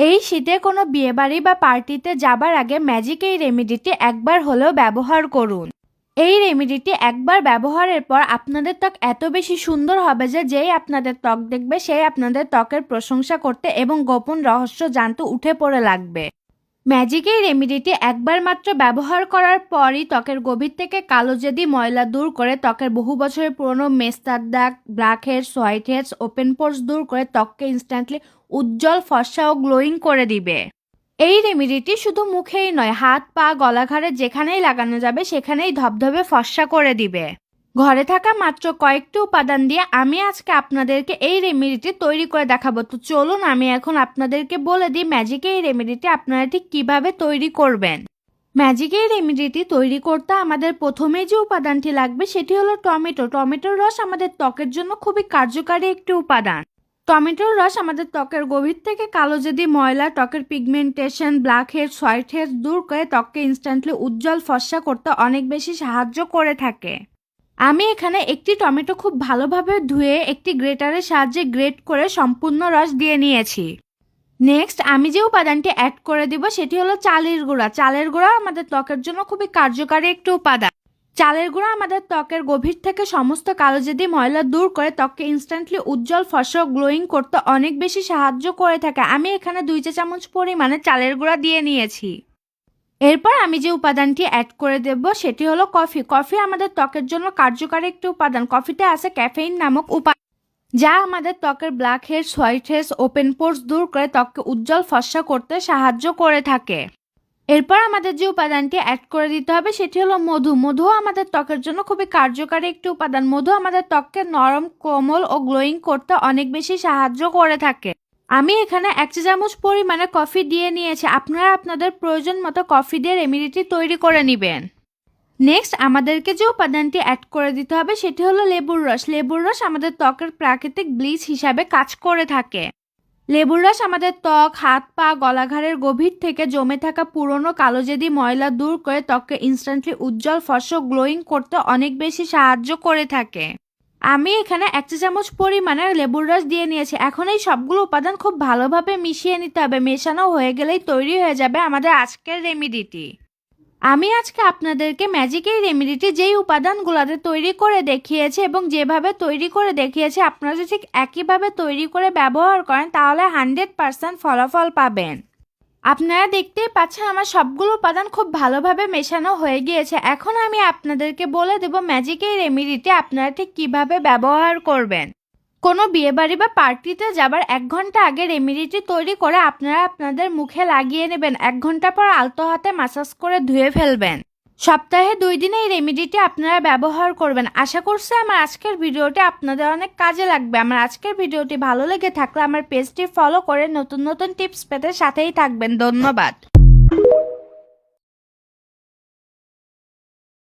এই শীতে কোনো বিয়েবাড়ি বা পার্টিতে যাবার আগে ম্যাজিক এই রেমেডিটি একবার হলেও ব্যবহার করুন। এই রেমেডিটি একবার ব্যবহারের পর আপনাদের ত্বক এত বেশি সুন্দর হবে যে যেই আপনাদের ত্বক দেখবে সেই আপনাদের ত্বকের প্রশংসা করতে এবং গোপন রহস্য জানতে উঠে পড়ে লাগবে। ম্যাজিক এই রেমেডিটি একবার মাত্র ব্যবহার করার পরই ত্বকের গভীর থেকে কালো জেদি ময়লা দূর করে ত্বকের বহু বছরের পুরনো মেস্তার দাগ, black heads, white heads, open pores দূর করে ত্বককে ইনস্ট্যান্টলি উজ্জ্বল, ফর্সা ও গ্লোয়িং করে দিবে। এই রেমেডিটি শুধু মুখেই নয়, হাত, পা, গলাঘাড়ে যেখানেই লাগানো যাবে সেখানেই ধবধবে ফর্সা করে দিবে। ঘরে থাকা মাত্র কয়েকটি উপাদান দিয়ে আমি আজকে আপনাদেরকে এই রেমেডিটি তৈরি করে দেখাবো। তো চলুন আমি এখন আপনাদেরকে বলে দিই ম্যাজিক এই রেমেডিটি আপনারা ঠিক কিভাবে তৈরি করবেন। ম্যাজিক এই রেমেডিটি তৈরি করতে আমাদের প্রথমেই যে উপাদানটি লাগবে সেটি হলো টমেটো। টমেটোর রস আমাদের ত্বকের জন্য খুবই কার্যকারী একটি উপাদান। টমেটোর রস আমাদের ত্বকের গভীর থেকে কালো জেদি ময়লা, ত্বকের pigmentation, black heads, white heads দূর করে ত্বককে ইনস্ট্যান্টলি উজ্জ্বল, ফর্সা করতে অনেক বেশি সাহায্য করে থাকে। আমি এখানে একটি টমেটো খুব ভালোভাবে ধুয়ে একটি গ্রেটারের সাহায্যে গ্রেট করে সম্পূর্ণ রস দিয়ে নিয়েছি। নেক্সট আমি যে উপাদানটি অ্যাড করে দিব সেটি হলো চালের গুঁড়া। চালের গুঁড়া আমাদের ত্বকের জন্য খুবই কার্যকারী একটি উপাদান। চালের গুঁড়া আমাদের ত্বকের গভীর থেকে সমস্ত কালোজেদি ময়লা দূর করে ত্বককে ইনস্ট্যান্টলি উজ্জ্বল, ফর্সা, গ্লোয়িং করতে অনেক বেশি সাহায্য করে থাকে। আমি এখানে 2 চা চামচ পরিমাণে চালের গুঁড়া দিয়ে নিয়েছি। এরপর আমি যে উপাদানটি অ্যাড করে দেব সেটি হলো কফি। কফি আমাদের ত্বকের জন্য কার্যকারী একটি উপাদান। কফিতে আছে ক্যাফেইন নামক উপাদান, যা আমাদের ত্বকের black heads, white heads, open pores দূর করে ত্বককে উজ্জ্বল, ফর্সা করতে সাহায্য করে থাকে। এরপর আমাদের যে উপাদানটি অ্যাড করে দিতে হবে সেটি হলো মধু। মধু আমাদের ত্বকের জন্য খুবই কার্যকারী একটি উপাদান। মধু আমাদের ত্বককে নরম, কোমল ও গ্লোয়িং করতে অনেক বেশি সাহায্য করে থাকে। আমি এখানে 1 চা চামচ পরিমাণে কফি দিয়ে নিয়েছি। আপনারা আপনাদের প্রয়োজন মতো কফি দিয়ে রেমেডিটি তৈরি করে নেবেন। নেক্সট আমাদেরকে যে উপাদানটি অ্যাড করে দিতে হবে সেটি হলো লেবুর রস। লেবুর রস আমাদের ত্বকের প্রাকৃতিক ব্লিচ হিসাবে কাজ করে থাকে। লেবুর রস আমাদের ত্বক, হাত, পা, গলাঘাড়ের গভীর থেকে জমে থাকা পুরনো কালোজেদি ময়লা দূর করে ত্বককে ইনস্ট্যান্টলি উজ্জ্বল, ফর্সা, গ্লোয়িং করতে অনেক বেশি সাহায্য করে থাকে। আমি এখানে 1 চা চামচ পরিমাণে লেবুর রস দিয়ে নিয়েছি। এখন এই সবগুলো উপাদান খুব ভালোভাবে মিশিয়ে নিতে হবে। মেশানো হয়ে গেলেই তৈরি হয়ে যাবে আমাদের আজকের রেমেডিটি। আমি আজকে আপনাদেরকে ম্যাজিক এই রেমেডিটি যেই উপাদানগুলোতে তৈরি করে দেখিয়েছি এবং যেভাবে তৈরি করে দেখিয়েছি আপনারা যদি ঠিক একইভাবে তৈরি করে ব্যবহার করেন তাহলে 100% ফলাফল পাবেন। আপনারা দেখতেই পাচ্ছেন আমার সবগুলো উপাদান খুব ভালোভাবে মেশানো হয়ে গিয়েছে। এখন আমি আপনাদেরকে বলে দেব ম্যাজিক এই রেমেডিটি আপনারা ঠিক কিভাবে ব্যবহার করবেন। কোনো বিয়েবাড়ি বা পার্টিতে যাবার 1 ঘন্টা আগে রেমেডিটি তৈরি করে আপনারা আপনাদের মুখে লাগিয়ে নেবেন। 1 ঘন্টা পর আলতো হাতে ম্যাসাজ করে ধুয়ে ফেলবেন। সপ্তাহে 2 দিন এই রেমেডিটি আপনারা ব্যবহার করবেন। আশা করছি আমার আজকের ভিডিওটি আপনাদের অনেক কাজে লাগবে। আমার আজকের ভিডিওটি ভালো লেগে থাকলে আমার পেজটি ফলো করে নতুন নতুন টিপস পেতে সাথেই থাকবেন। ধন্যবাদ।